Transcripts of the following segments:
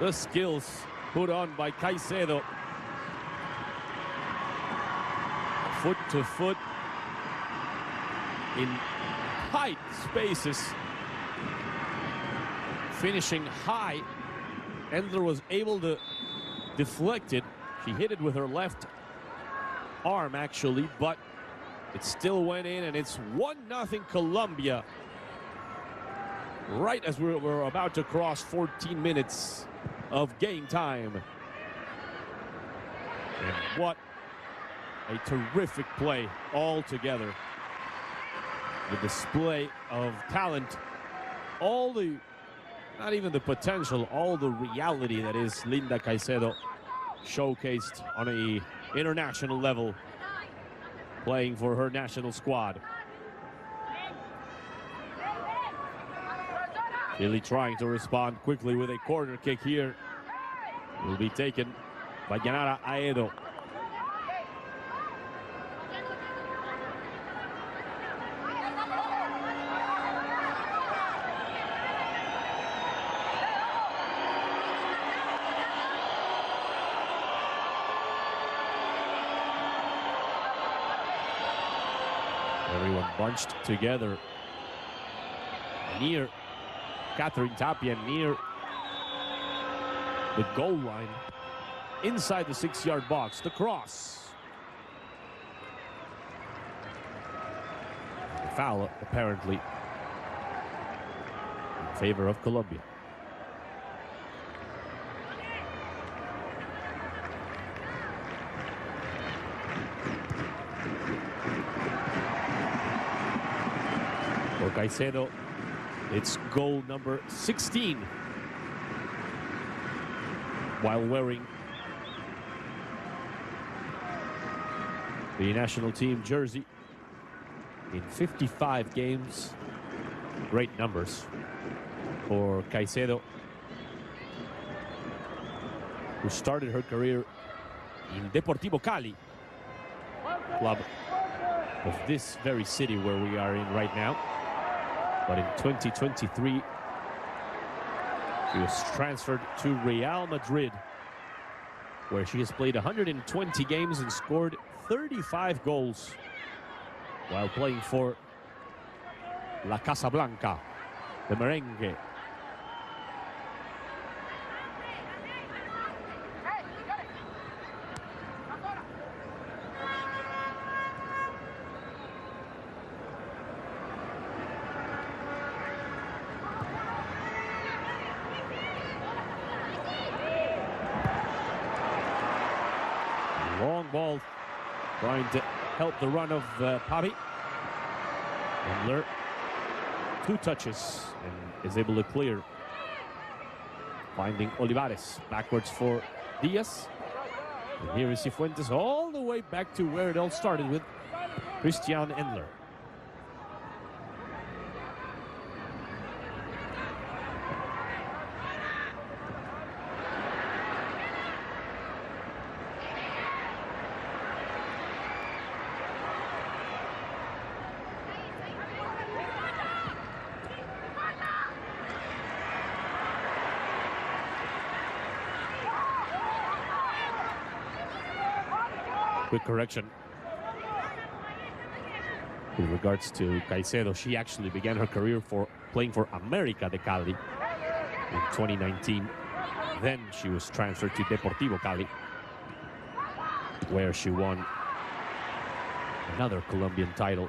The skills put on by Caicedo. Foot to foot in tight spaces. Finishing high. Endler was able to deflect it. She hit it with her left arm, actually, but it still went in, and it's 1-0 Colombia. Right as we're about to cross 14 minutes of game time. And what a terrific play altogether. The display of talent, all the, not even the potential, all the reality that is Linda Caicedo, showcased on an international level, playing for her national squad. Chile trying to respond quickly with a corner kick here. Will be taken by Yanara Aedo. Everyone bunched together near Catherine Tapia, near the goal line, inside the 6-yard box. The cross. The foul, apparently, in favor of Colombia. For Caicedo, it's goal number 16 while wearing the national team jersey in 55 games. Great numbers for Caicedo, who started her career in Deportivo Cali, club of this very city where we are in right now. But in 2023, she was transferred to Real Madrid, where she has played 120 games and scored 35 goals while playing for La Casa Blanca, the Merengue. Long ball, trying to help the run of Pavi. Endler, 2 touches, and is able to clear. Finding Olivares, backwards for Diaz. And here is Cifuentes, all the way back to where it all started with Christian Endler. Quick correction. With regards to Caicedo, she actually began her career playing for América de Cali in 2019. Then she was transferred to Deportivo Cali, where she won another Colombian title.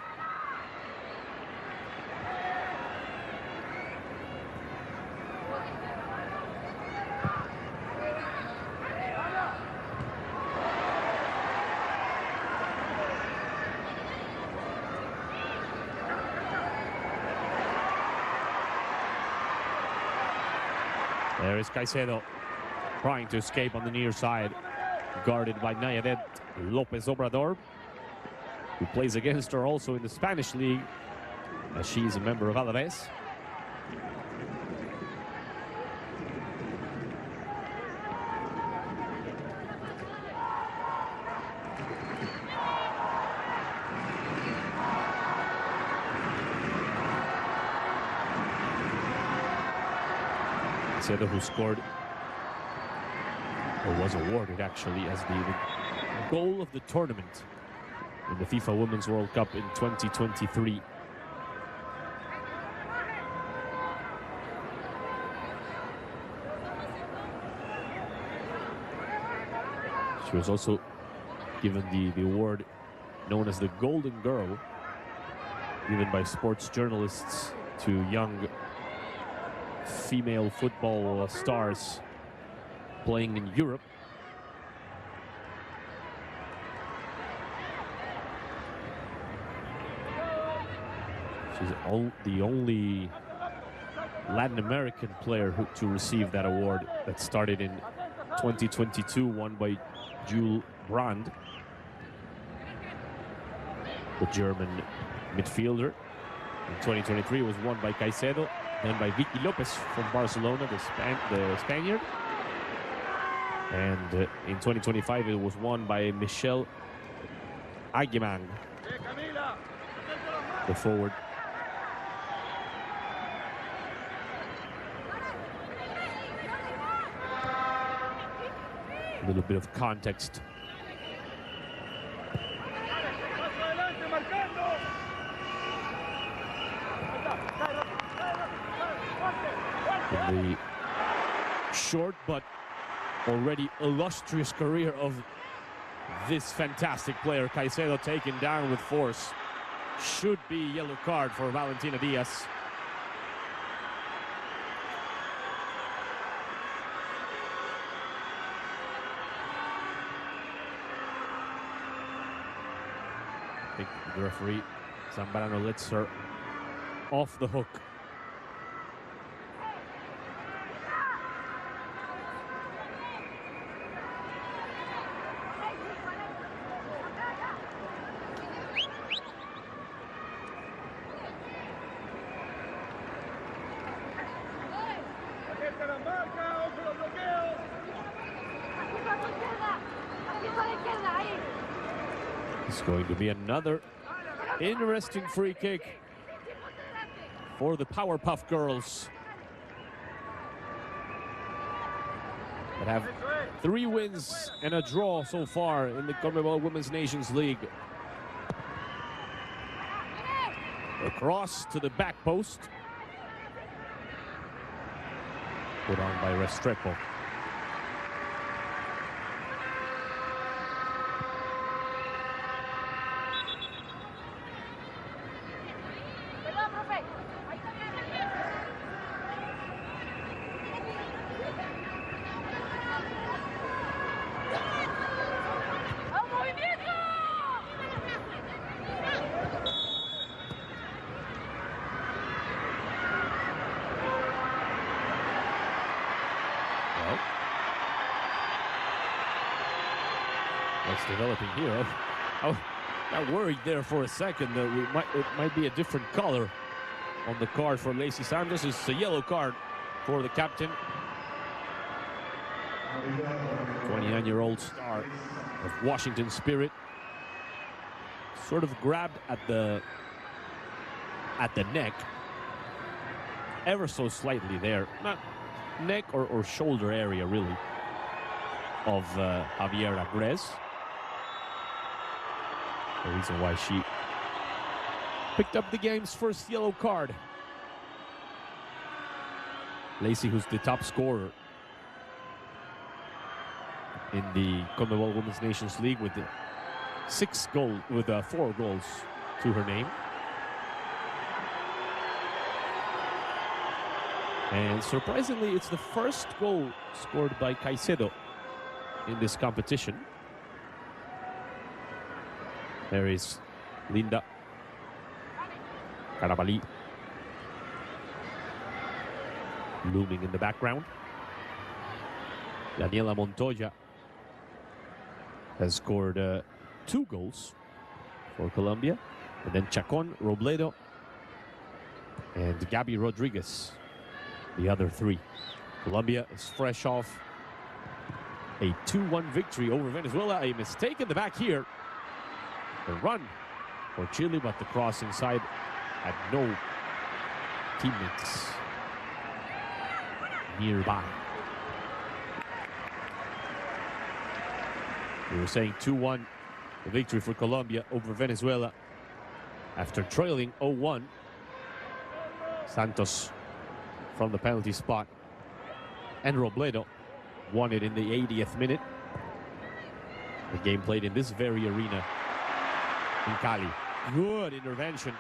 There is Caicedo trying to escape on the near side, guarded by Nayadet Lopez Obrador, who plays against her also in the Spanish league, as she is a member of Alaves. Caicedo, who scored or was awarded actually, as the goal of the tournament in the FIFA Women's World Cup in 2023. She was also given the award known as the Golden Girl, given by sports journalists to young female football stars playing in Europe. She's the only Latin American player to receive that award. That started in 2022, won by Jules Brand, the German midfielder. In 2023, it was won by Caicedo, then by Vicky Lopez from Barcelona, the Spaniard. And in 2025, it was won by Michelle Aguimang, the forward. A little bit of context. In the short but already illustrious career of this fantastic player, Caicedo taken down with force. Should be yellow card for Valentina Diaz. I think the referee, Zambrano, lets her off the hook. It's going to be another interesting free kick for the Powerpuff Girls that have 3 wins and a draw so far in the CONMEBOL Women's Nations League. Across to the back post. Put on by Restrepo. What's developing here? I got worried there for a second that it might be a different color on the card for Lacey Santos. It's a yellow card for the captain. 29-year-old star of Washington Spirit. Sort of grabbed at the neck. Ever so slightly there. Not neck or shoulder area, really, of Javiera Grez. The reason why she picked up the game's first yellow card. Lacey, who's the top scorer in the CONMEBOL Women's Nations League with 4 goals to her name. And surprisingly, it's the first goal scored by Caicedo in this competition. There is Linda Carabalí looming in the background. Daniela Montoya has scored 2 goals for Colombia. And then Chacon, Robledo, and Gabby Rodriguez, the other 3. Colombia is fresh off a 2-1 victory over Venezuela. A mistake in the back here. The run for Chile, but the cross inside had no teammates We were saying 2-1, the victory for Colombia over Venezuela after trailing 0-1. Santos from the penalty spot, and Robledo won it in the 80th minute. The game played in this very arena in Cali. Good intervention.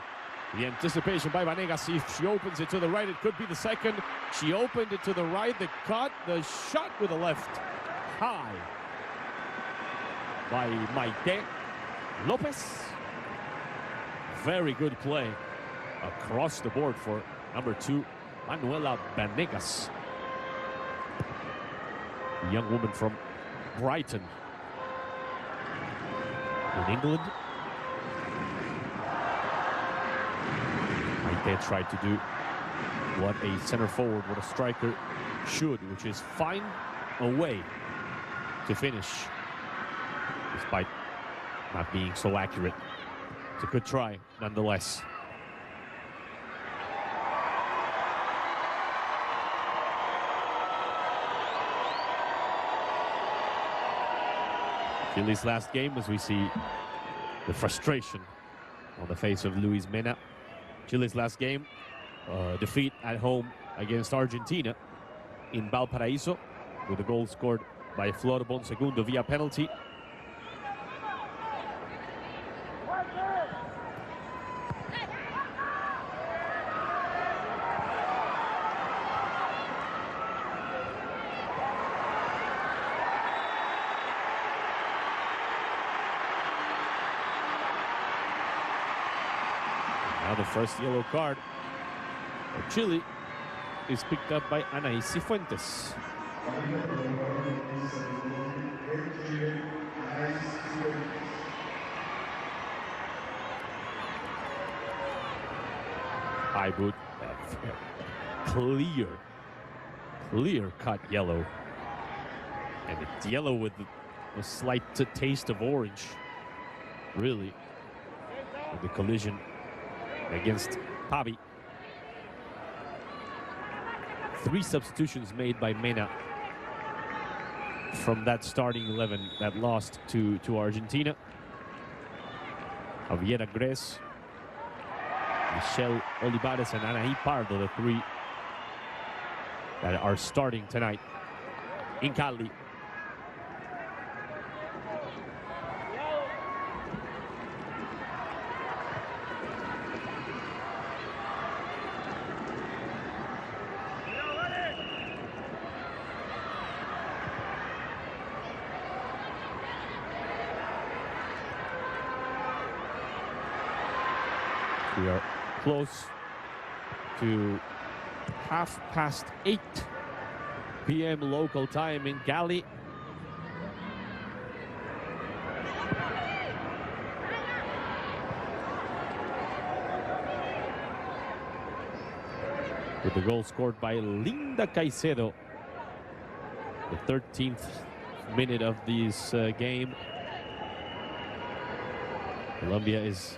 The anticipation by Vanegas. If she opens it to the right, it could be the second. She opened it to the right. The cut, the shot with the left. High by Maite Lopez. Very good play across the board for number 2, Manuela Vanegas. A young woman from Brighton in England. Maite tried to do what a center forward, what a striker should, which is find a way to finish, despite not being so accurate. It's a good try, nonetheless. Chile's last game, as we see the frustration on the face of Luis Mena. Chile's last game, defeat at home against Argentina in Valparaiso, with a goal scored by Flor Bonsegundo via penalty. Now the first yellow card for Chile is picked up by Anaís Cifuentes. High boot, clear cut yellow, and it's yellow with a slight taste of orange, really, with the collision against Pavi. 3 substitutions made by Mena from that starting 11 that lost to Argentina. Javier Agres, Michelle Olivares, and Anaí Pardo, the 3 that are starting tonight in Cali. We are close to 8:30 p.m. local time in Cali. With the goal scored by Linda Caicedo, the 13th minute of this game. Colombia is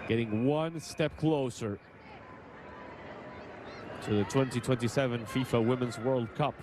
getting one step closer to the 2027 FIFA Women's World Cup.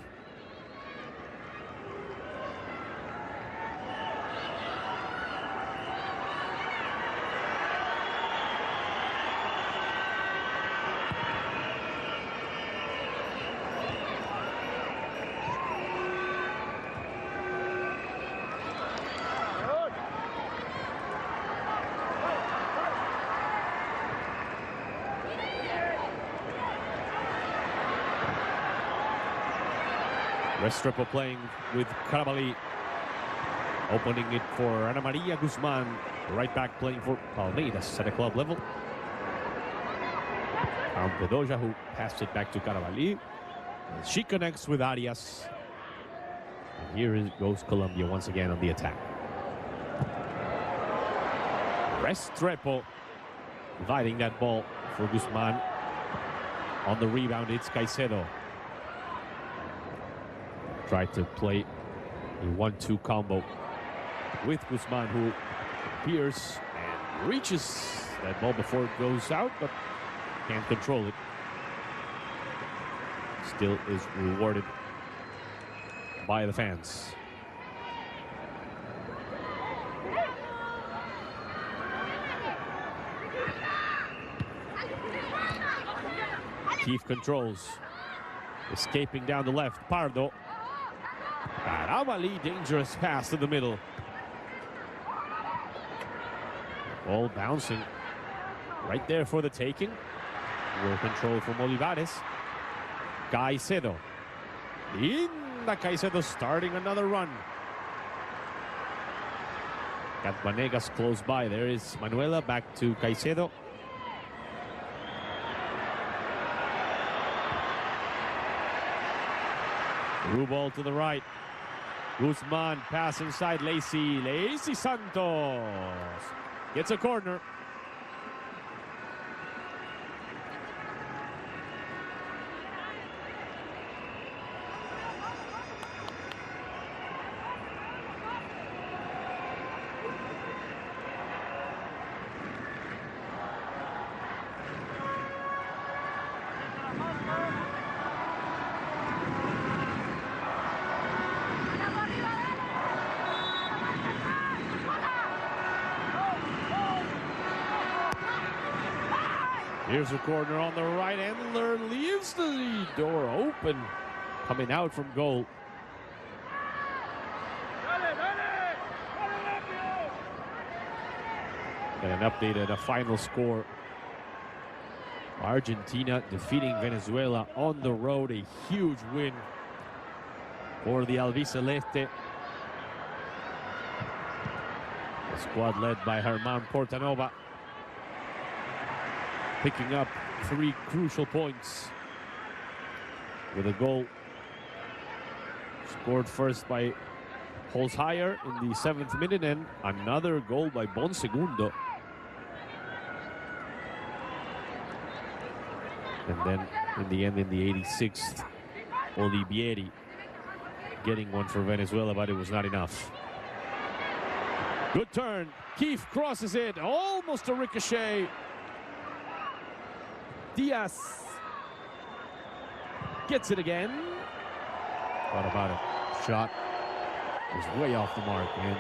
Restrepo playing with Carabalí, opening it for Ana Maria Guzman, right back playing for Palmeiras at a club level. Campedoja, who passed it back to Carabalí. She connects with Arias. And here goes Colombia once again on the attack. Restrepo dividing that ball for Guzman. On the rebound, it's Caicedo. Tried to play a 1-2 combo with Guzman, who appears and reaches that ball before it goes out, but can't control it. Still is rewarded by the fans. Keith controls. Escaping down the left. Pardo. Aramali, dangerous pass to the middle. Ball bouncing right there for the taking. Well control from Olivares. Caicedo. Caicedo starting another run. Got Vanegas close by. There is Manuela back to Caicedo. Through ball to the right. Guzman pass inside Lacey. Lacey Santos gets a corner. Here's a corner on the right. Endler leaves the door open. Coming out from goal. And an update and a final score. Argentina defeating Venezuela on the road. A huge win for the Albiceleste. The squad led by Germán Portanova, picking up 3 crucial points with a goal scored first by Holzheier in the 7th minute and another goal by Bonsegundo. And then in the end, in the 86th, Olivieri getting one for Venezuela, but it was not enough. Good turn. Keith crosses it, almost a ricochet. Diaz gets it again. What about it? Shot was way off the mark, and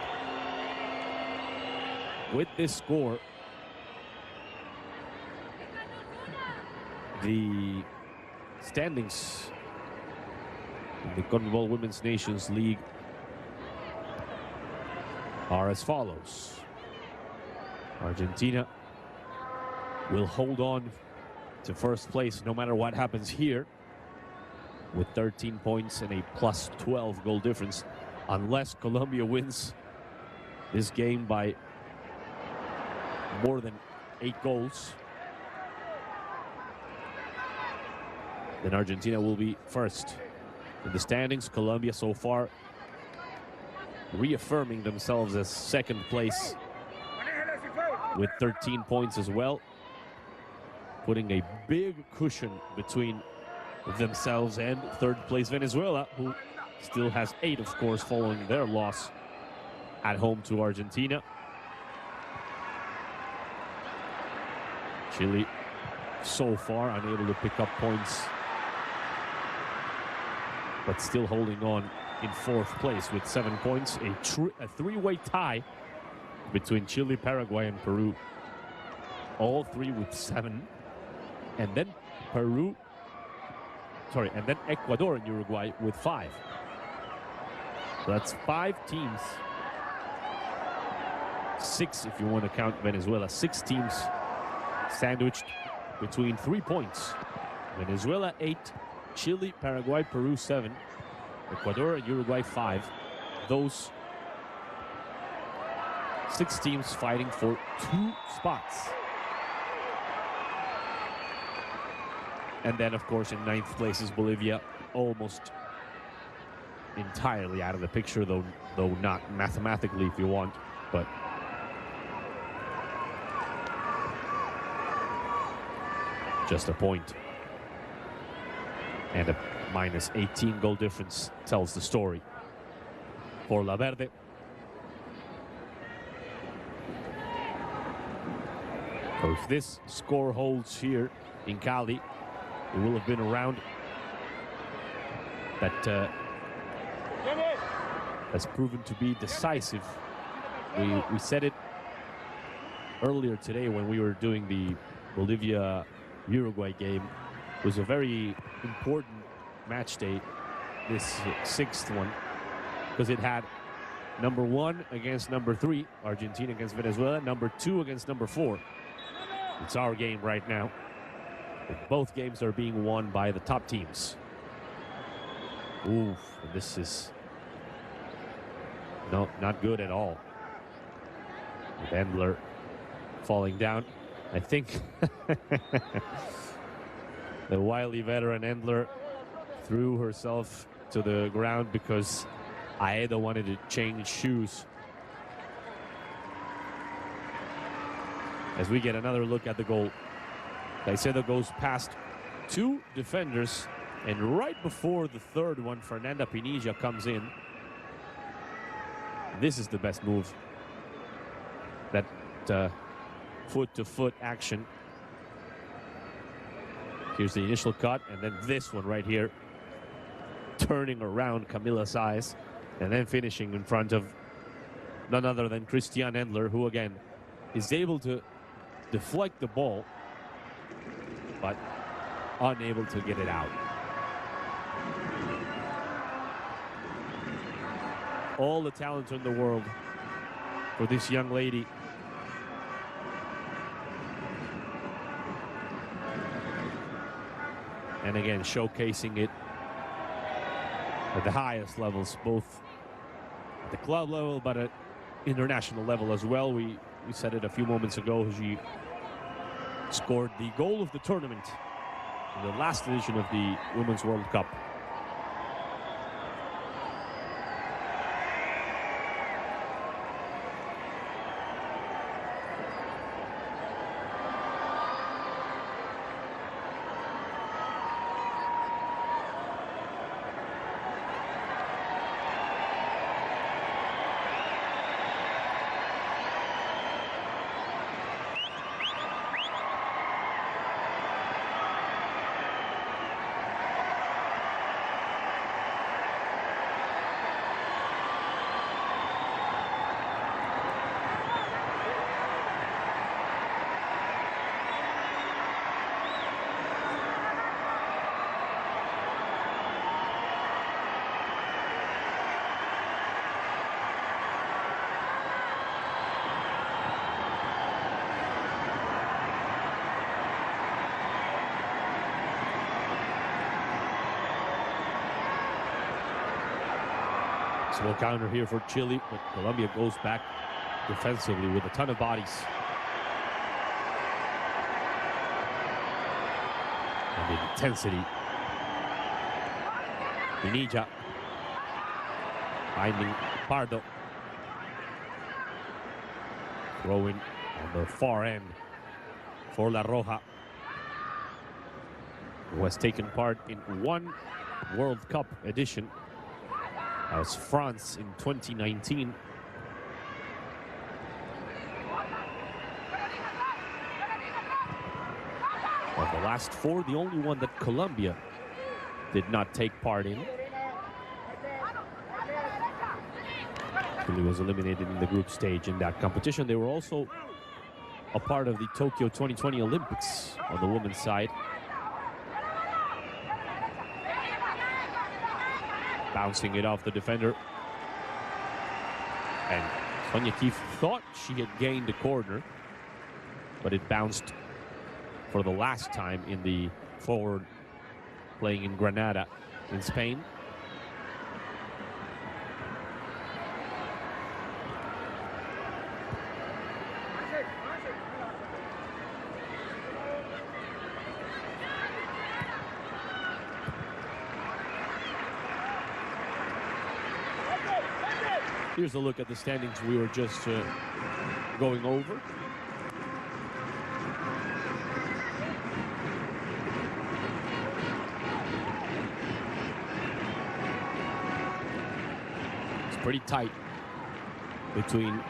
with this score, the standings in the CONMEBOL Women's Nations League are as follows. Argentina will hold on to first place no matter what happens here with 13 points and a plus 12 goal difference, unless Colombia wins this game by more than 8 goals. Then Argentina will be first in the standings. Colombia so far reaffirming themselves as second place with 13 points as well, putting a big cushion between themselves and third place Venezuela, who still has 8, of course, following their loss at home to Argentina. Chile so far unable to pick up points, but still holding on in 4th place with 7 points. A 3-way tie between Chile, Paraguay, and Peru. All 3 with 7. And then and then Ecuador and Uruguay with 5. So that's 5 teams. 6 if you want to count Venezuela. 6 teams sandwiched between 3 points. Venezuela 8, Chile, Paraguay, Peru 7, Ecuador and Uruguay 5. Those 6 teams fighting for 2 spots. And then, of course, in 9th place is Bolivia, almost entirely out of the picture, though not mathematically if you want, but just a point. And a minus 18 goal difference tells the story for La Verde. So if this score holds here in Cali, it will have been around that has proven to be decisive. We said it earlier today when we were doing the Bolivia-Uruguay game. It was a very important match day, this sixth one, because it had number 1 against number 3, Argentina against Venezuela, number 2 against number 4. It's our game right now. Both games are being won by the top teams. Oof, this is not good at all. With Endler falling down. I think the wily veteran Endler threw herself to the ground because Caicedo wanted to change shoes. As we get another look at the goal, Caicedo goes past 2 defenders, and right before the third one, Fernanda Pinilla comes in. This is the best move. That foot-to-foot action. Here's the initial cut, and then this one right here, turning around Camilla's eyes, and then finishing in front of none other than Christian Endler, who again is able to deflect the ball, but unable to get it out. All the talent in the world for this young lady. And again, showcasing it at the highest levels, both at the club level, but at international level as well. We said it a few moments ago. She scored the goal of the tournament in the last edition of the Women's World Cup. Small counter here for Chile, but Colombia goes back defensively with a ton of bodies. And the intensity. Pinilla finding Pardo. Throwing on the far end for La Roja, who has taken part in 1 World Cup edition. That was France in 2019. Of the last 4, the only one that Colombia did not take part in. Chile was eliminated in the group stage in that competition. They were also a part of the Tokyo 2020 Olympics on the women's side. Bouncing it off the defender. And Sonia Keefe thought she had gained a corner, but it bounced for the last time in the forward playing in Granada in Spain. Here's a look at the standings we were just going over. It's pretty tight between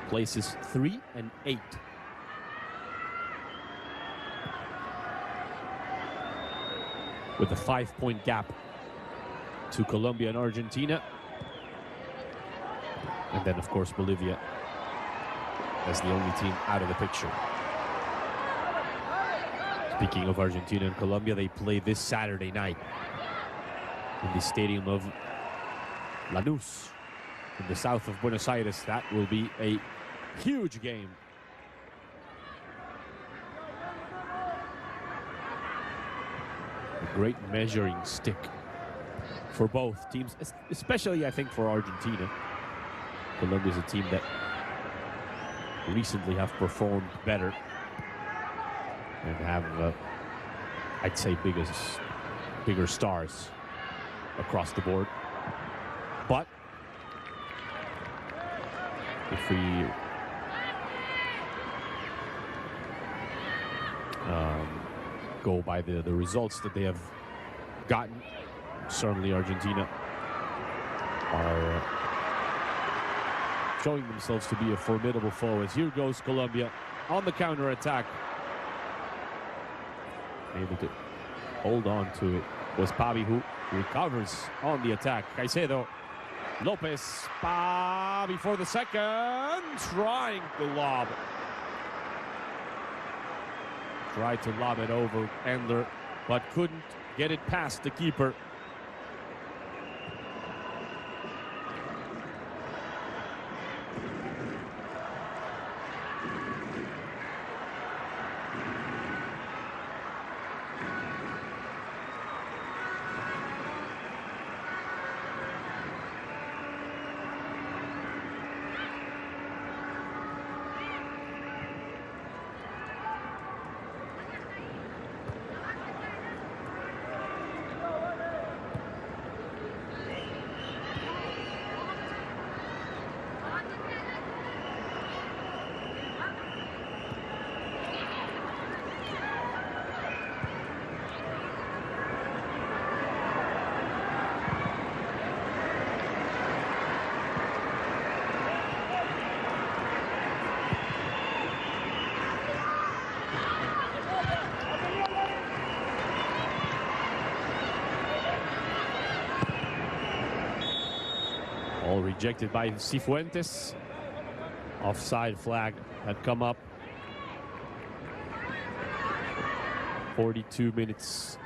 places 3 and 8. With a 5-point gap to Colombia and Argentina. And then, of course, Bolivia as the only team out of the picture. Speaking of Argentina and Colombia, they play this Saturday night in the stadium of Lanús in the south of Buenos Aires. That will be a huge game. A great measuring stick for both teams, especially I think for Argentina. Colombia is a team that recently have performed better and have, I'd say, bigger stars across the board. But if we go by the results that they have gotten, certainly Argentina are showing themselves to be a formidable foe. As here goes Colombia on the counter-attack. Able to hold on to it was Pavi, who recovers on the attack. Caicedo, Lopez, Pavi for the second, trying to lob. Tried to lob it over Endler, but couldn't get it past the keeper. All rejected by Cifuentes. Offside flag had come up. 42 minutes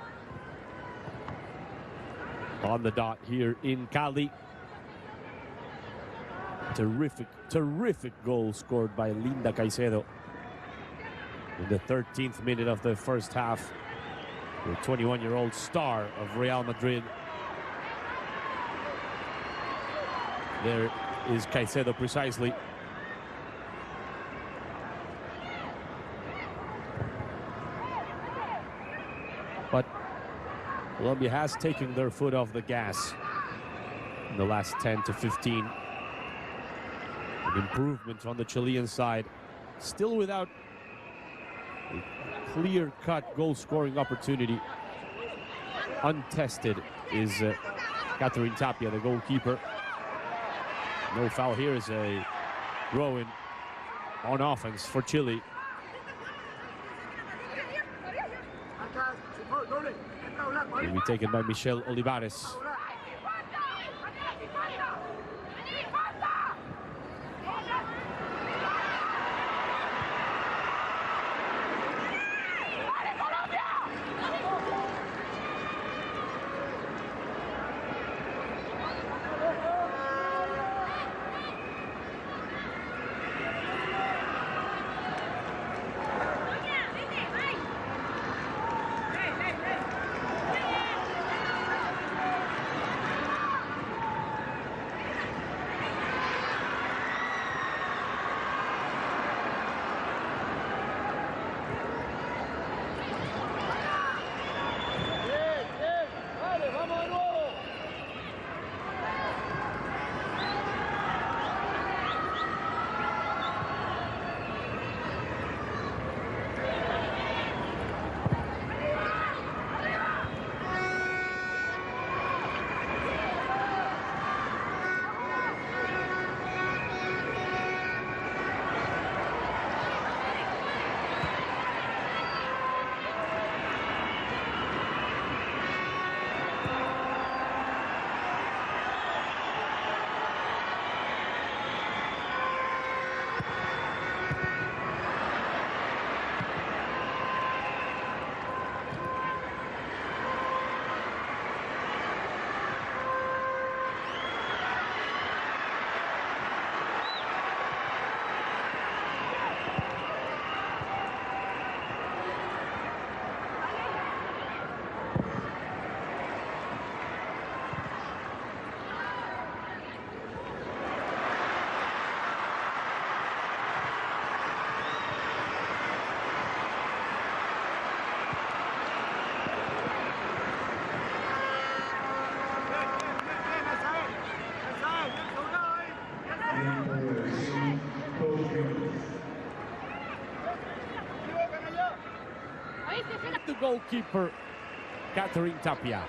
on the dot here in Cali. Terrific goal scored by Linda Caicedo in the 13th minute of the first half. The 21-year-old star of Real Madrid. There is Caicedo precisely. But Colombia has taken their foot off the gas in the last 10 to 15. An improvement on the Chilean side. Still without a clear-cut goal-scoring opportunity. Untested is Catherine Tapia, the goalkeeper. No foul here is a throw-in on offense for Chile. Will be taken by Michelle Olivares. goalkeeper, Catherine Tapia.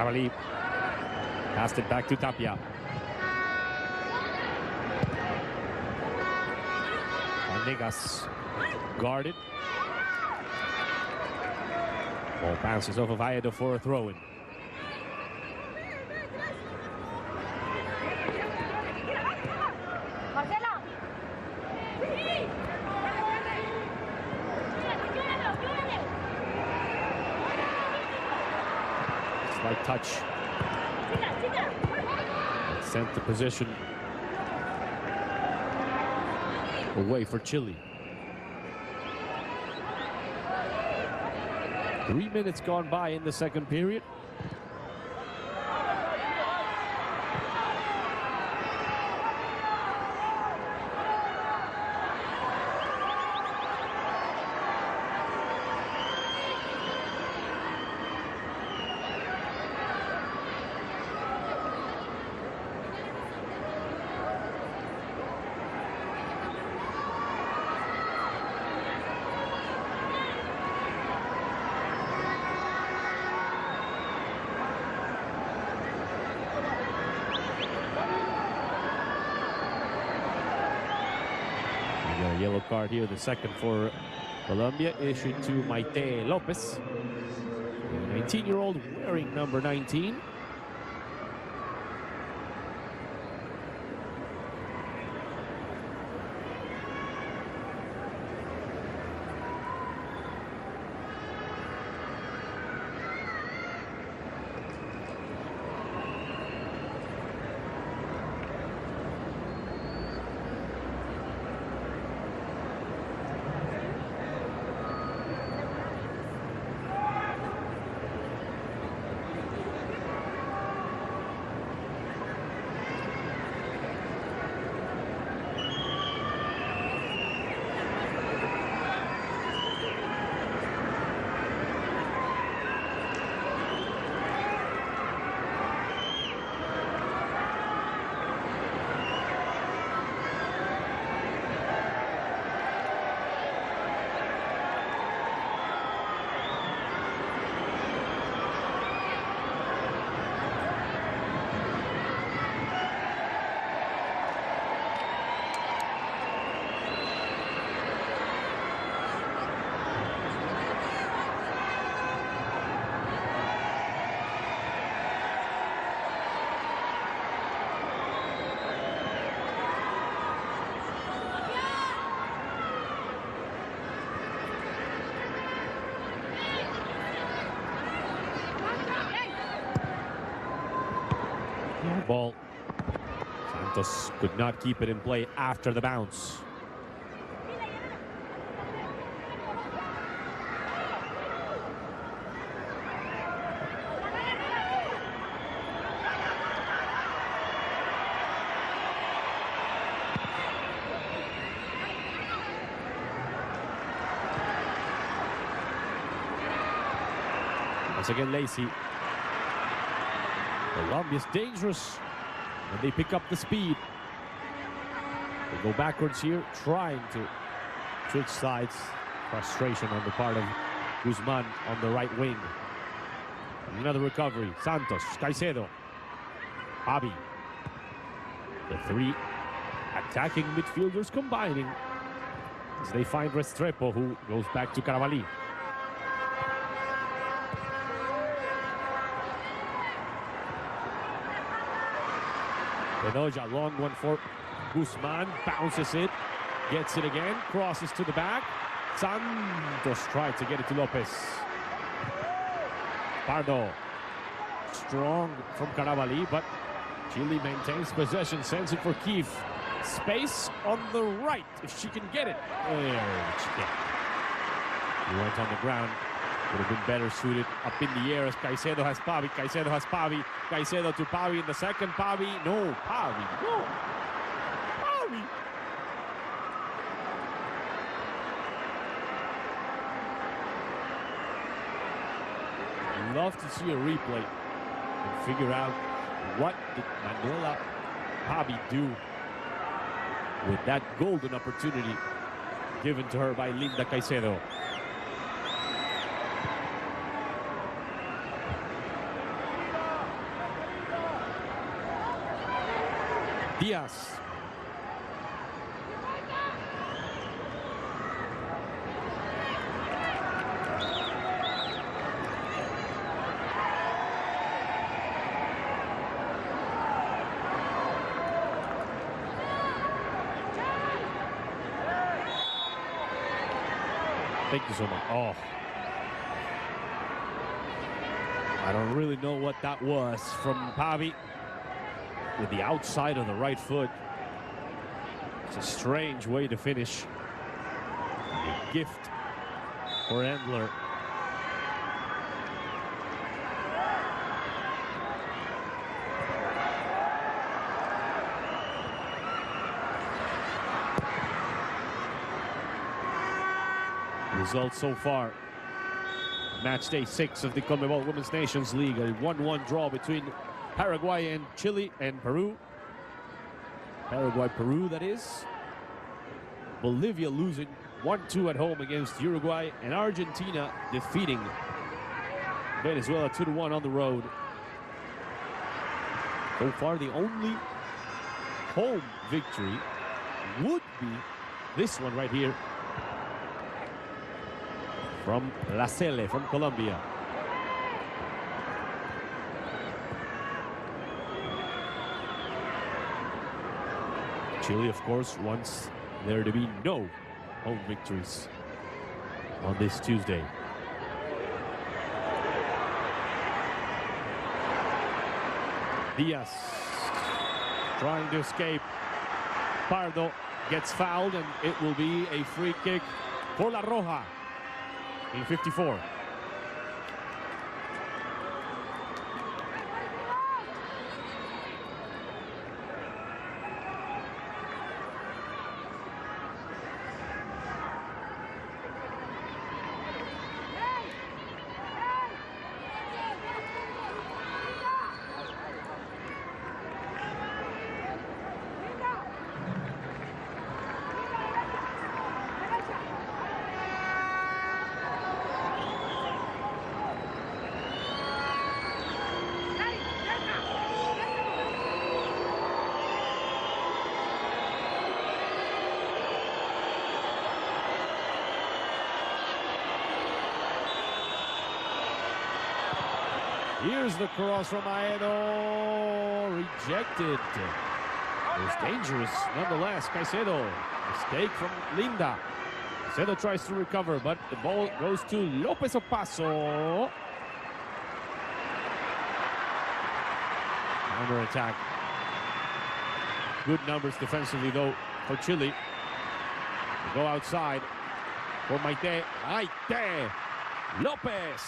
Carabalí passed it back to Tapia. Negas guarded. Ball bounces off of Caicedo for a throw-in. Slight touch. Sent the position away for Chile. 3 minutes gone by in the second period. A yellow card here, the second for Colombia, issued to Maite Lopez, a 19-year-old wearing number 19. Ball. Santos could not keep it in play after the bounce. Once again, Lacey. Colombia's dangerous when they pick up the speed. They go backwards here, trying to switch sides. Frustration on the part of Guzman on the right wing. Another recovery. Santos, Caicedo, Abi. The three attacking midfielders combining as they find Restrepo, who goes back to Carabalí. Bedoya, long one for Guzman, bounces it, gets it again, crosses to the back. Santos tried to get it to Lopez. Pardo, strong from Carabalí, but Chile maintains possession, sends it for Keefe. Space on the right, if she can get it. There, she can't. He went on the ground. Would have been better suited up in the air as Caicedo has Pavi. Caicedo has Pavi. Caicedo to Pavi in the second. Pavi. No, Pavi. No. Pavi. Love to see a replay and figure out what did Manuela Pavi do with that golden opportunity given to her by Linda Caicedo. Diaz. Thank you so much. Oh. I don't really know what that was from Pavi. With the outside of the right foot. It's a strange way to finish. A gift for Endler. Results so far. Match day 6 of the CONMEBOL Women's Nations League. A 1-1 draw between Paraguay and Chile and Peru. Paraguay, Peru, that is. Bolivia losing 1-2 at home against Uruguay, and Argentina defeating Venezuela 2-1 on the road. So far, the only home victory would be this one right here from La Cele, from Colombia. Chile, of course, wants there to be no home victories on this Tuesday. Diaz trying to escape. Pardo gets fouled, and it will be a free kick for La Roja in 54. Here's the cross from Aedo, rejected. It was dangerous nonetheless. Caicedo, mistake from Linda. Caicedo tries to recover, but the ball goes to Lopez Opaso. Counter attack. Good numbers defensively though for Chile. They go outside for Maite. Lopez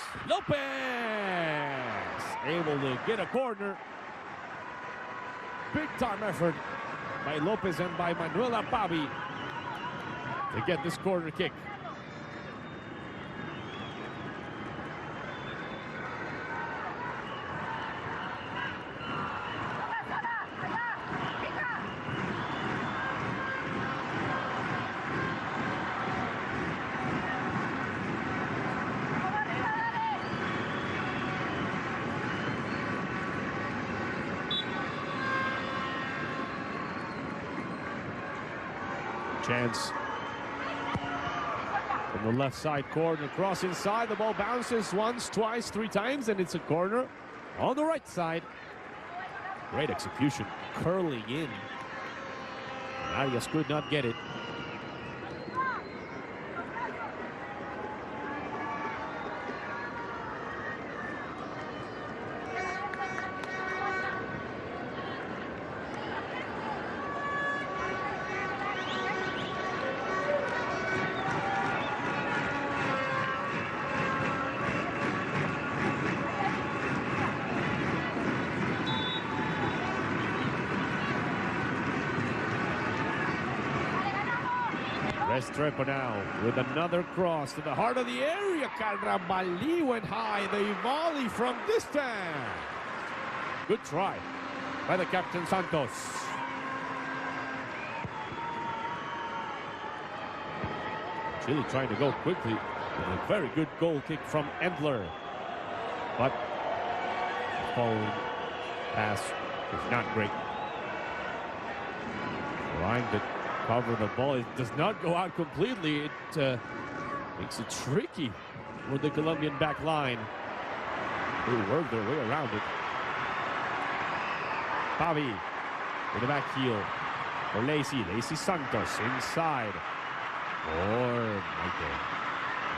able to get a corner. Big time effort by Lopez and by Manuela Pavi to get this corner kick. Chance from the left side corner, cross inside, the ball bounces once, twice, 3 times, and it's a corner on the right side. Great execution, curling in. Arias could not get it. Restrepo now with another cross to the heart of the area. Carabalí went high. The volley from distance. Good try by the captain Santos. Chile trying to go quickly. And a very good goal kick from Endler. But the following pass is not great. Trying to cover the ball. It does not go out completely. It makes it tricky with the Colombian back line. They work their way around it. Pavi with the back heel for Lacy Santos inside for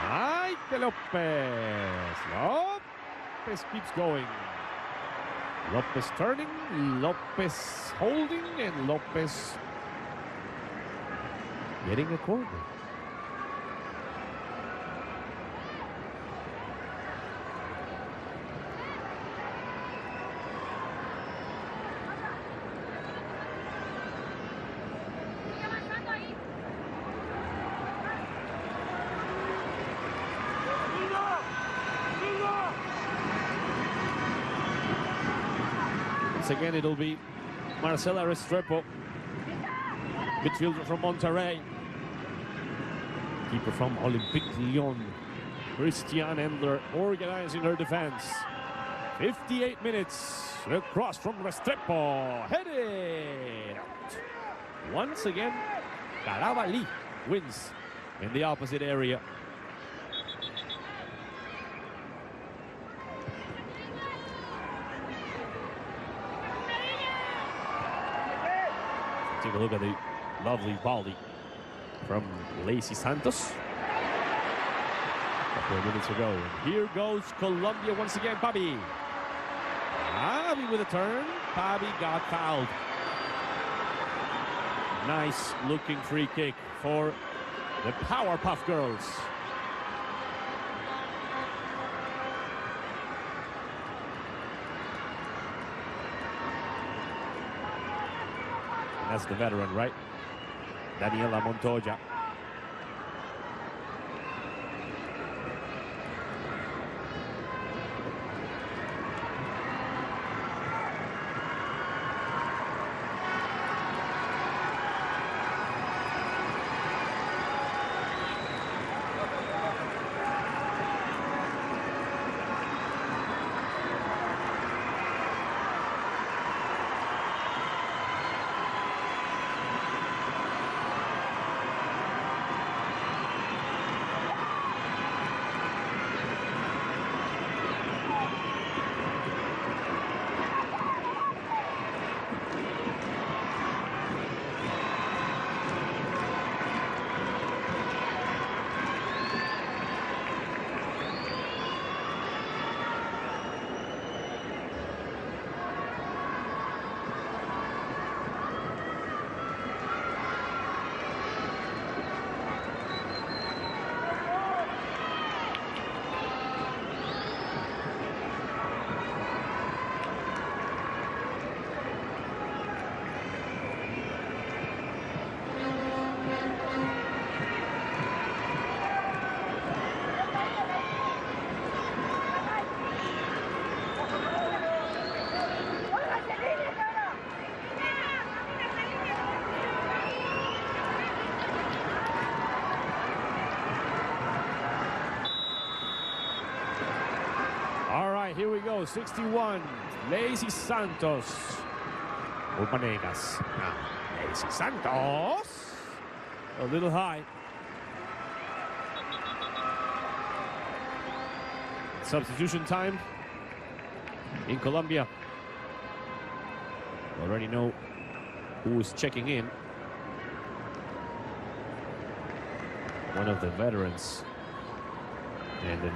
Maite Lopez. Lopez keeps going. Lopez turning, Lopez holding, and Lopez getting a corner. Once again, it'll be Marcela Restrepo, midfielder from Monterrey. Keeper from Olympique Lyon, Christian Endler, organizing her defense. 58 minutes, a cross from Restrepo, headed out. Once again, Carabalí wins in the opposite area. Take a look at the lovely volley from Lacy Santos a couple of minutes ago. And here goes Colombia once again. Pavi with a turn. Pavi got fouled. Nice looking free kick for the Powerpuff Girls. That's the veteran, right? Daniela Montoya. Here we go, 61, Lacy Santos. Upanegas. Now, Lacy Santos. A little high. Substitution time in Colombia. Already know who is checking in. One of the veterans. And then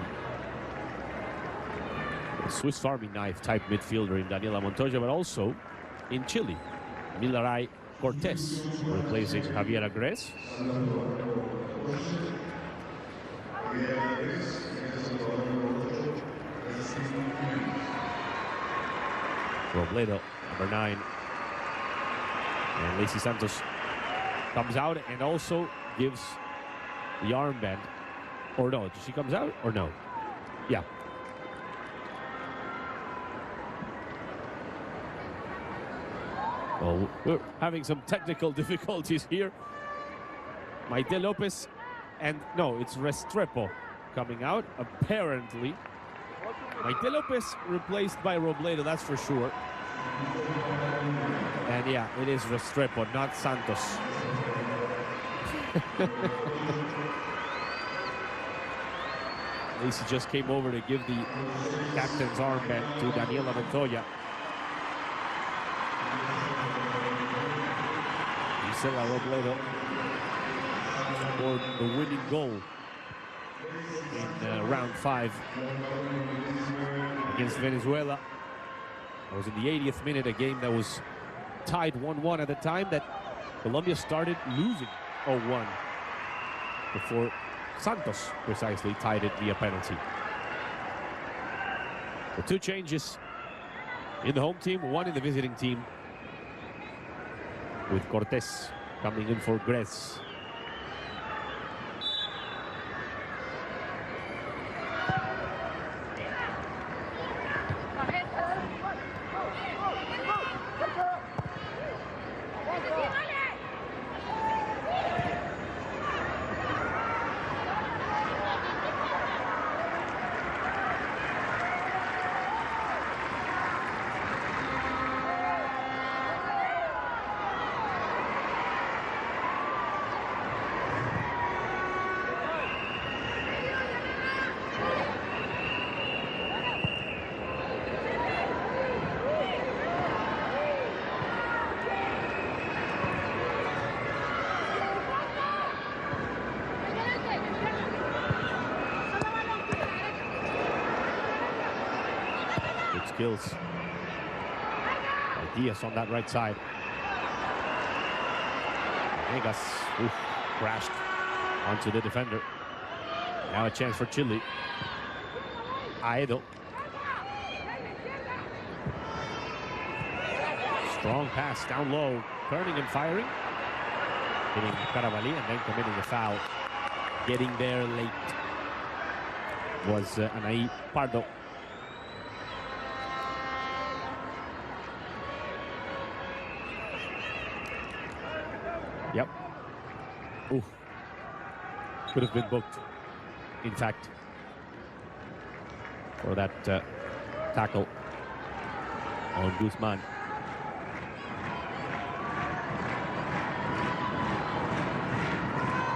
Swiss Army knife type midfielder in Daniela Montoya, but also in Chile, Milaray Cortés, replacing Javier Agres. Robledo, number 9. And Lacy Santos comes out and also gives the armband. Or no, she comes out or no? Yeah. Well, we're having some technical difficulties here. Maite Lopez and no, it's Restrepo coming out, apparently. Maite Lopez replaced by Robledo, that's for sure. And yeah, it is Restrepo, not Santos. Lacey just came over to give the captain's armband to Daniela Montoya. Gisela Robledo scored the winning goal in round 5 against Venezuela. It was in the 80th minute, a game that was tied 1-1 at the time that Colombia started losing 0-1 before Santos precisely tied it via penalty. The 2 changes in the home team, 1 in the visiting team, with Cortés coming in for Grez. Skills. Diaz on that right side. Vegas crashed onto the defender. Now a chance for Chile. Caicedo. Strong pass down low, turning and firing. Hitting Carabalí and then committing the foul. Getting there late was Anaí Pardo. Yep. Ooh. Could have been booked, in fact, for that tackle on Guzman.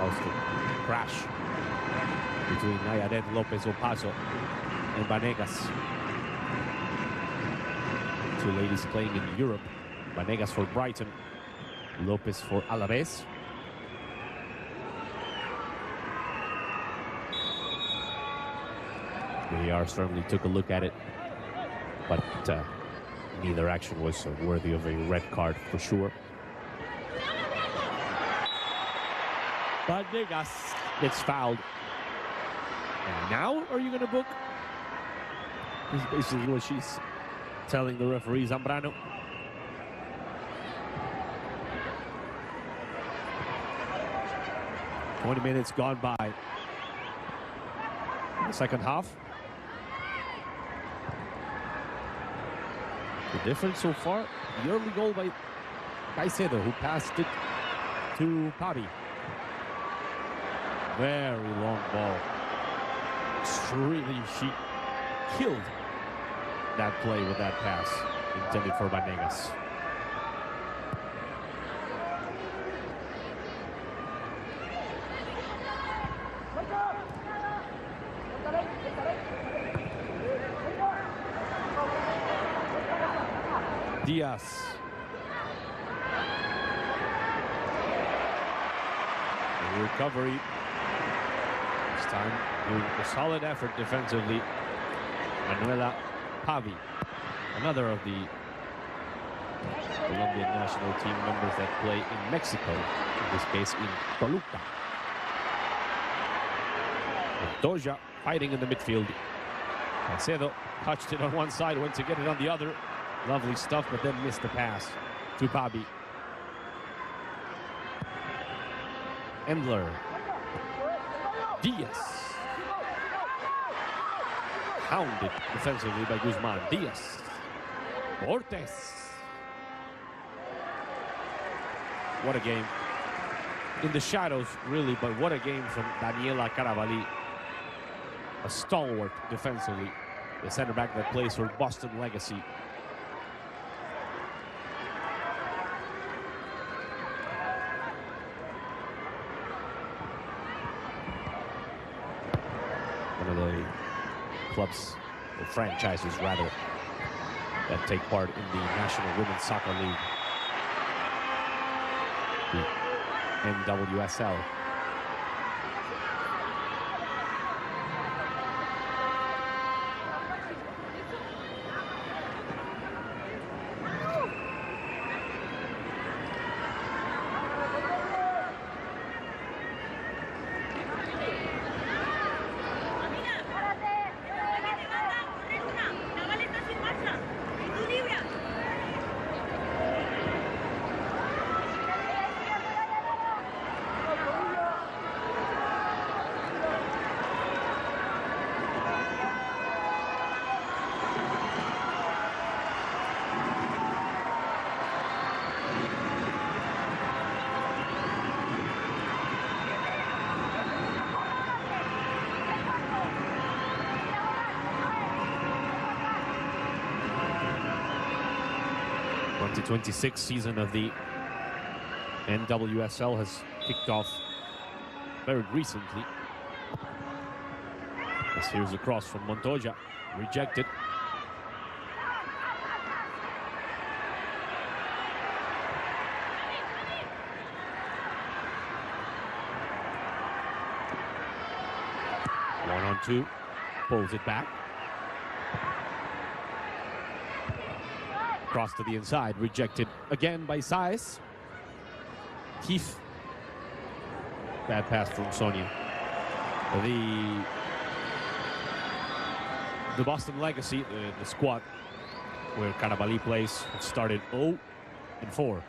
Also, crash between Nayaret Lopez Opaso and Vanegas. 2 ladies playing in Europe. Vanegas for Brighton, Lopez for Alaves. VAR certainly took a look at it, but neither action was worthy of a red card for sure. But Vegas gets fouled. And now are you going to book? Is basically what she's telling the referee, Zambrano. "20 minutes gone by in the second half. The difference so far, the early goal by Caicedo, who passed it to Pabi. Very long ball. Really, she killed that play with that pass intended for Vanegas. Diaz. The recovery. This time doing a solid effort defensively. Manuela Pavi, another of the Colombian national team members that play in Mexico, in this case in Toluca. Doja fighting in the midfield. Caicedo touched it on one side, went to get it on the other. Lovely stuff, but then missed the pass to Pabi. Endler. Diaz. Hounded defensively by Guzman. Diaz. Ortiz. What a game. In the shadows, really, but what a game from Daniela Carabalí. A stalwart defensively. The center back that plays for Boston Legacy. One of the clubs, or franchises rather, that take part in the National Women's Soccer League. The NWSL. The 26th season of the NWSL has kicked off very recently. As here's a cross from Montoya, rejected. One on two, pulls it back. Cross to the inside, rejected again by Saez. Keith. Bad pass from Sonia. The Boston Legacy, the squad where Carabalí plays, started 0-4. Or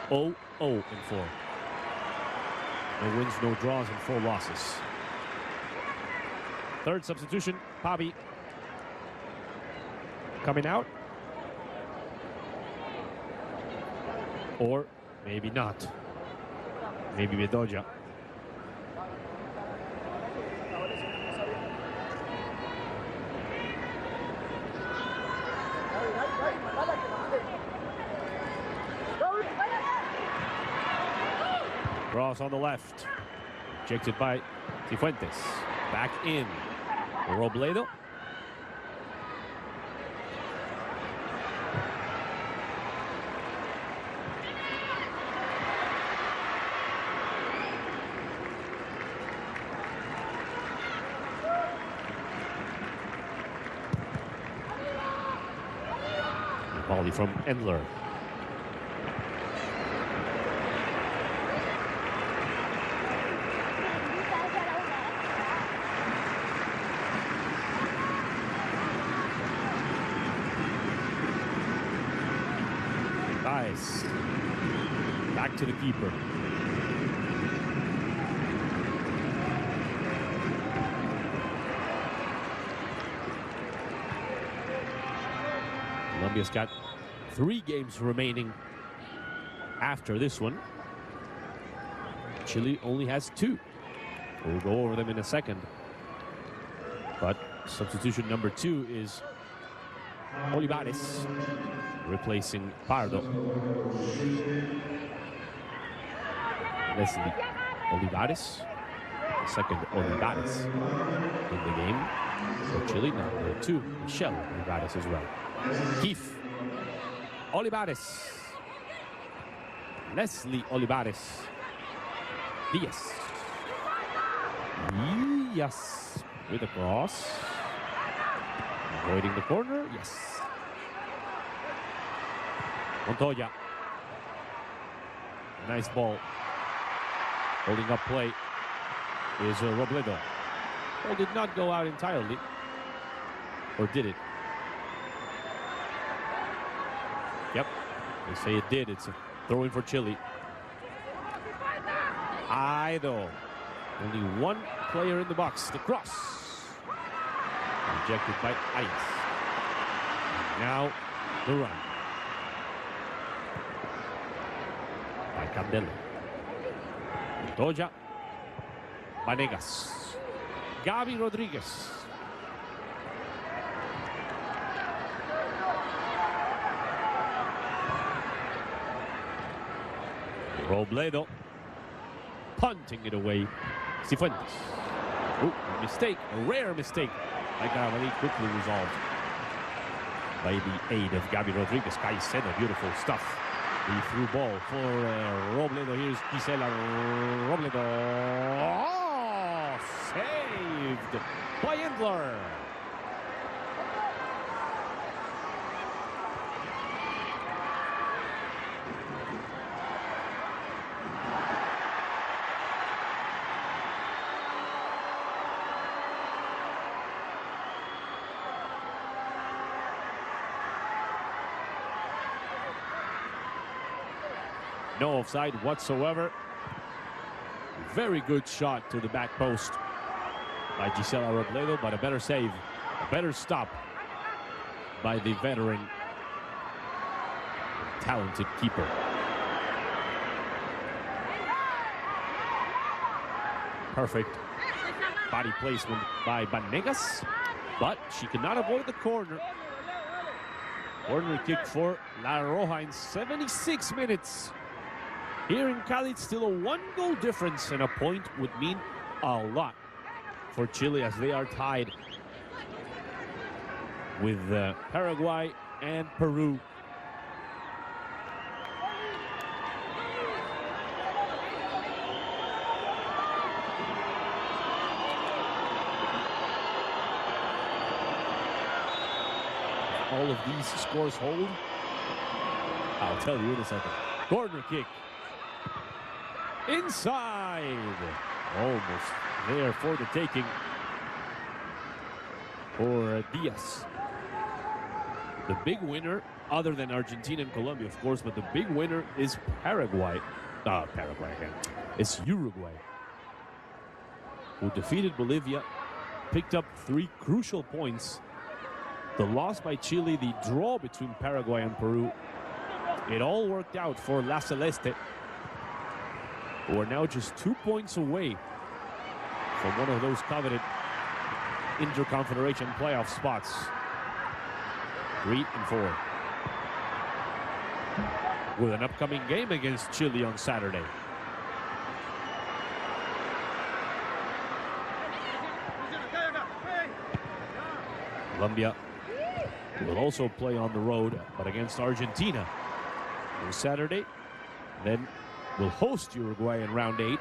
0-0-4. No wins, no draws, and 4 losses. Third substitution, Pabi coming out. Or maybe not. Maybe Bedoya. Cross on the left. Rejected by Cifuentes. Back in. Robledo. Volley from Endler. Nice. Back to the keeper. Colombia's got 3 games remaining after this one. Chile only has 2. We'll go over them in a second. But substitution number 2 is Olivares, replacing Pardo. Leslie Olivares, the second Olivares in the game for Chile. Number 2, Michelle Olivares as well. Keith Olivares. Leslie Olivares. Diaz. Yes. With a cross. Avoiding the corner. Yes. Montoya. Nice ball. Holding up play is Robledo. Ball did not go out entirely. Or did it? Yep. They say it did. It's a throw-in for Chile. Aido. Only one player in the box. The cross. Rejected by Ayas. Now the run. By Candelo. Montoya. Vanegas. Gaby Rodriguez. Robledo. Punting it away. Cifuentes. Oh, a mistake. A rare mistake. By Carabalí, quickly resolved by the aid of Gaby Rodriguez. Caicedo, beautiful stuff. The through ball for Robledo. Here's Gisela Robledo. Oh, saved by Endler. No offside whatsoever. Very good shot to the back post by Gisela Robledo, but a better save, a better stop by the veteran, talented keeper. Perfect body placement by Vanegas, but she could not avoid the corner. Corner kick for La Roja in 76 minutes. Here in Cali, it's still a one-goal difference, and a point would mean a lot for Chile as they are tied with Paraguay and Peru. All of these scores hold. I'll tell you in a second. Corner kick. Inside. Almost there for the taking for Diaz. The big winner, other than Argentina and Colombia, of course, but the big winner is Paraguay. Paraguay again. It's Uruguay, who defeated Bolivia, picked up 3 crucial points. The loss by Chile, the draw between Paraguay and Peru. It all worked out for La Celeste, who are now just 2 points away from one of those coveted interconfederation playoff spots. 3 and 4. With an upcoming game against Chile on Saturday. Colombia will also play on the road, but against Argentina on Saturday. Then will host Uruguay in round 8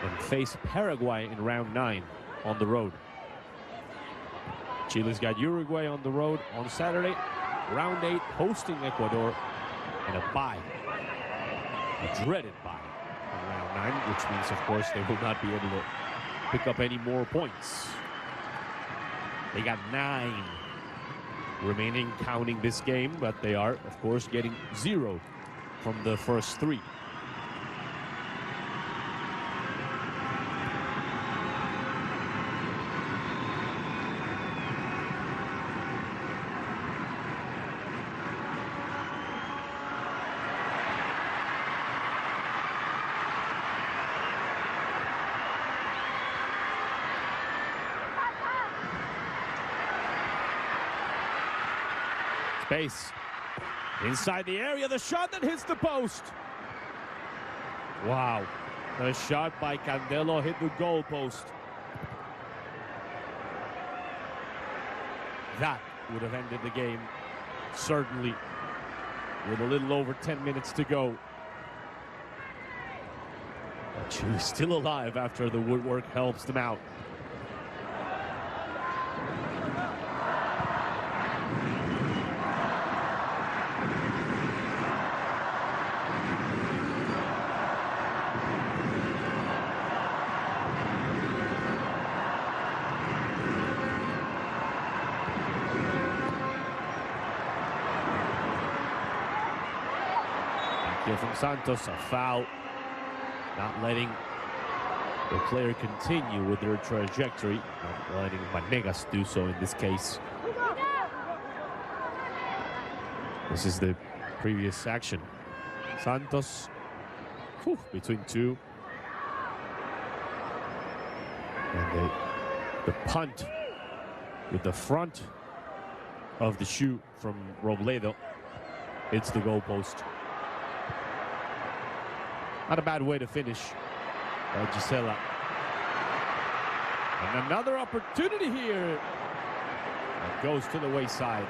and face Paraguay in round 9 on the road. Chile's got Uruguay on the road on Saturday, round 8 hosting Ecuador, and a bye, a dreaded bye in round 9, which means, of course, they will not be able to pick up any more points. They got 9 remaining counting this game, but they are, of course, getting 0 from the first 3. Space inside the area, the shot that hits the post. Wow, the shot by Candelo hit the goal post. That would have ended the game, certainly, with a little over 10 minutes to go. But Chile's still alive after the woodwork helps them out. Here from Santos, a foul, not letting the player continue with their trajectory, not letting Vanegas do so in this case. This is the previous action. Santos between two. And the punt with the front of the shoe from Robledo hits the goalpost. Not a bad way to finish by Gisela. And another opportunity here. It goes to the wayside.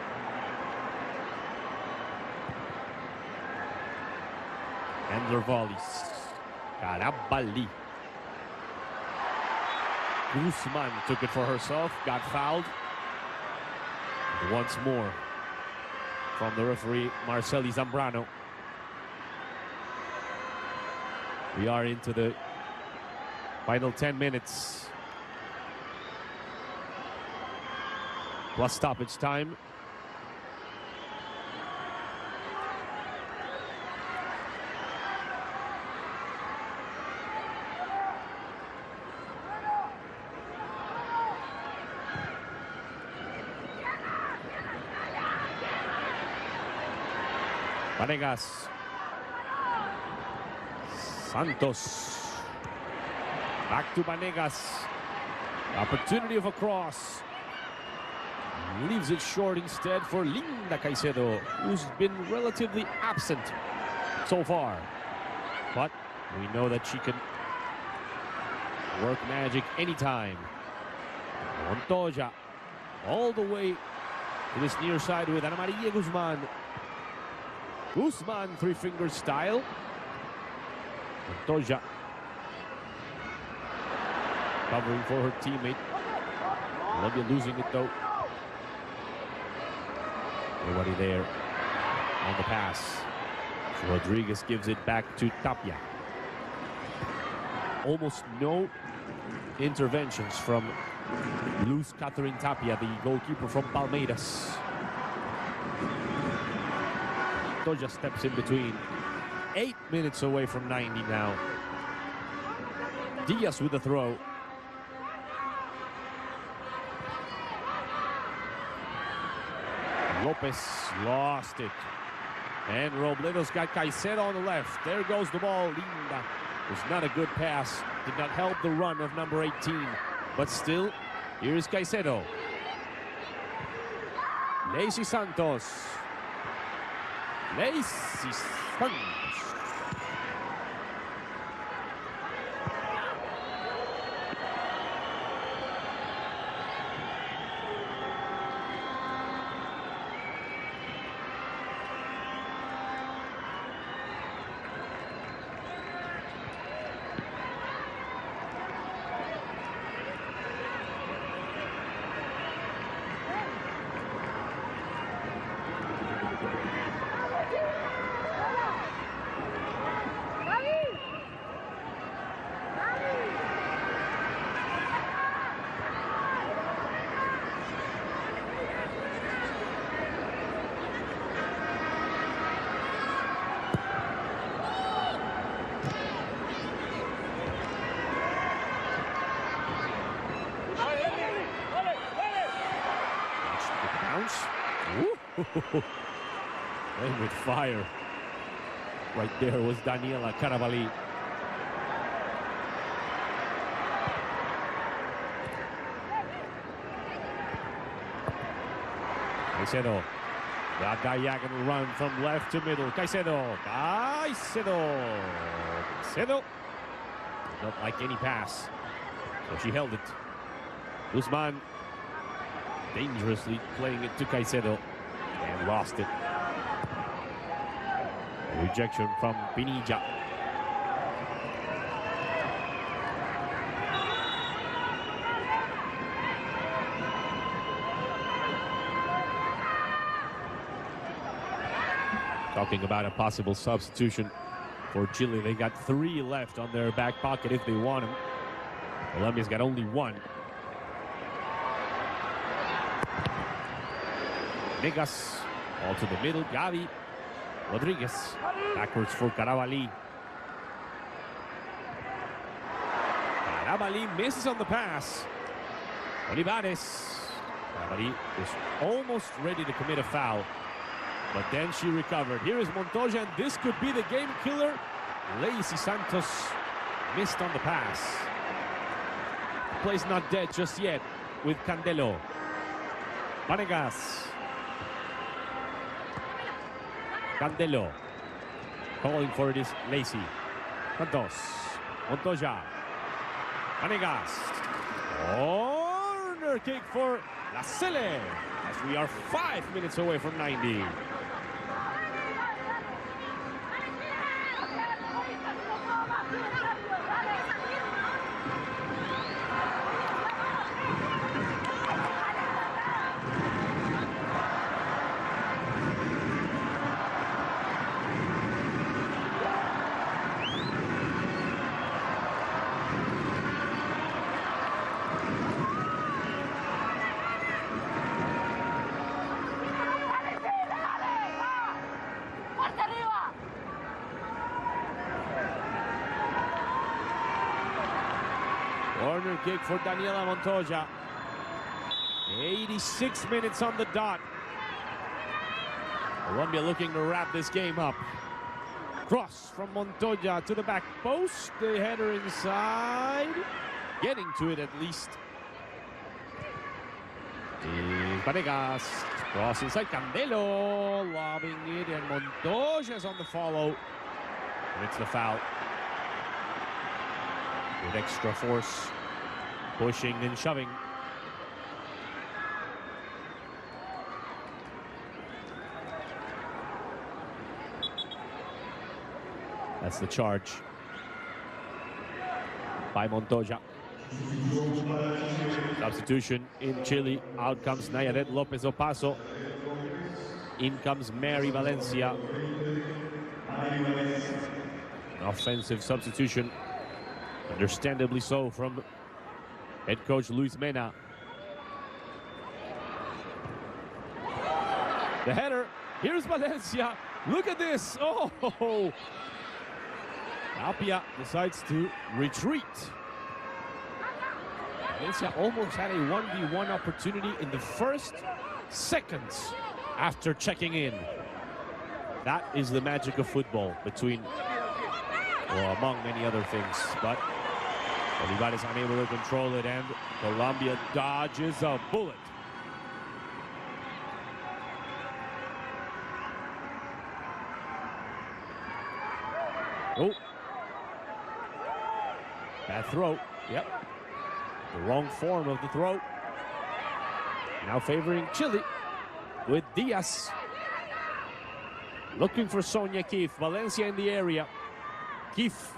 And their volleys. Carabali. Guzman took it for herself, got fouled. And once more from the referee, Marceli Zambrano. We are into the final 10 minutes. Plus stoppage time. Vanegas. Santos. Back to Vanegas. Opportunity of a cross. Leaves it short instead for Linda Caicedo, who's been relatively absent so far. But we know that she can work magic anytime. Montoya all the way to this near side with Ana Maria Guzman. Guzman, three-finger style. Montoya covering for her teammate. Colombia losing it though. Nobody there on the pass. So Rodriguez gives it back to Tapia. Almost no interventions from Luz Catherine Tapia, the goalkeeper from Palmeiras. Montoya steps in between. 8 minutes away from 90 now. Diaz with the throw. Lopez lost it. And Robledo's got Caicedo on the left. There goes the ball. Linda. It was not a good pass. Did not help the run of number 18. But still, here is Caicedo. Lacey Santos. Lacey Santos. And with fire. Right there was Daniela Carabalí. Caicedo. That diagonal run from left to middle. Caicedo. Caicedo. Caicedo. Did not like any pass. So she held it. Guzman dangerously playing it to Caicedo. And lost it. A rejection from Pinilla. Talking about a possible substitution for Chile. They got 3 left on their back pocket if they want them. Colombia's got only 1. Negas, all to the middle, Gavi, Rodriguez, backwards for Carabalí. Rabali misses on the pass. Olivares. Rabali is almost ready to commit a foul, but then she recovered. Here is Montoya, and this could be the game killer. Lacy Santos missed on the pass. The play's not dead just yet with Candelo. Vanegas. Candelo. Calling for it is Lacy. Santos. Montoya. Vanegas. Corner kick for La Cele, as we are 5 minutes away from 90. Corner kick for Daniela Montoya. 86 minutes on the dot. Colombia looking to wrap this game up. Cross from Montoya to the back post. The header inside. Getting to it at least. Vanegas. Cross inside. Candelo lobbing it, and Montoya's on the follow. And it's the foul. With extra force, pushing and shoving. That's the charge by Montoya. Substitution in Chile. Out comes Nayaret Lopez Opaso. In comes Mary Valencia. An offensive substitution. Understandably so from head coach Luis Mena. The header. Here's Valencia. Look at this. Oh! Tapia decides to retreat. Valencia almost had a 1v1 opportunity in the first seconds after checking in. That is the magic of football, between, well, among many other things. But Olivares unable to control it, and Colombia dodges a bullet. Oh. Bad throw. Yep. The wrong form of the throw. Now favoring Chile with Diaz. Looking for Sonia Keefe. Valencia in the area. Keefe.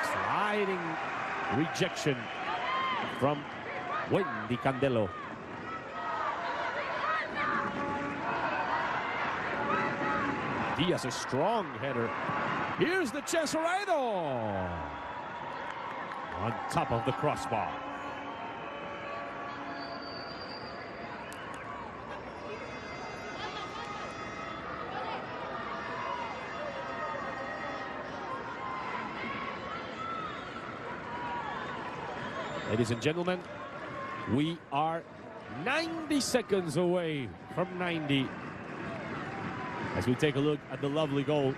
Sliding rejection from Wendy Candelo. Diaz, a strong header. Here's the Caicedo on top of the crossbar. Ladies and gentlemen, we are 90 seconds away from 90. As we take a look at the lovely goal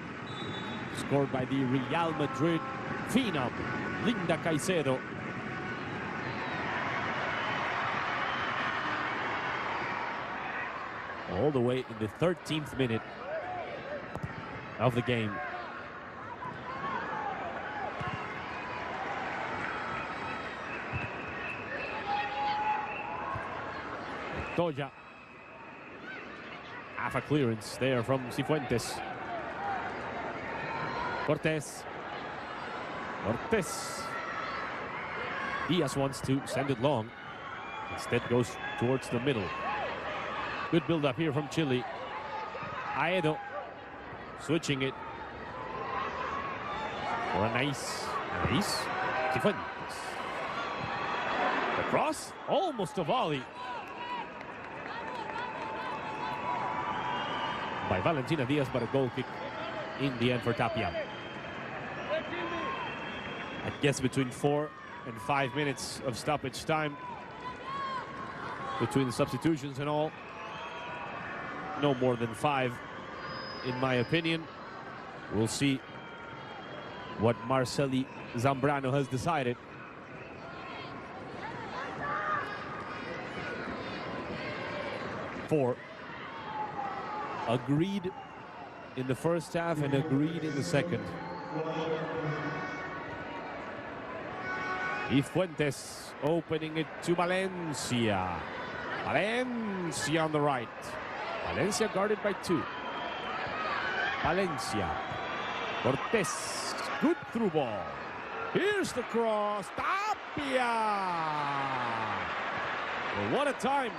scored by the Real Madrid phenom, Linda Caicedo. All the way in the 13th minute of the game. Montoya. Half a clearance there from Cifuentes. Cortés. Diaz wants to send it long. Instead goes towards the middle. Good build-up here from Chile. Caicedo switching it for a nice Cifuentes. The cross, almost a volley by Valentina Diaz, but a goal kick in the end for Tapia. I guess between 4 and 5 minutes of stoppage time between the substitutions and all. No more than 5, in my opinion. We'll see what Marceli Zambrano has decided. Four. Agreed in the first half and agreed in the second. Fuentes opening it to Valencia. Valencia on the right. Valencia guarded by 2. Valencia. Cortés. Good through ball. Here's the cross. Tapia. Well, what a time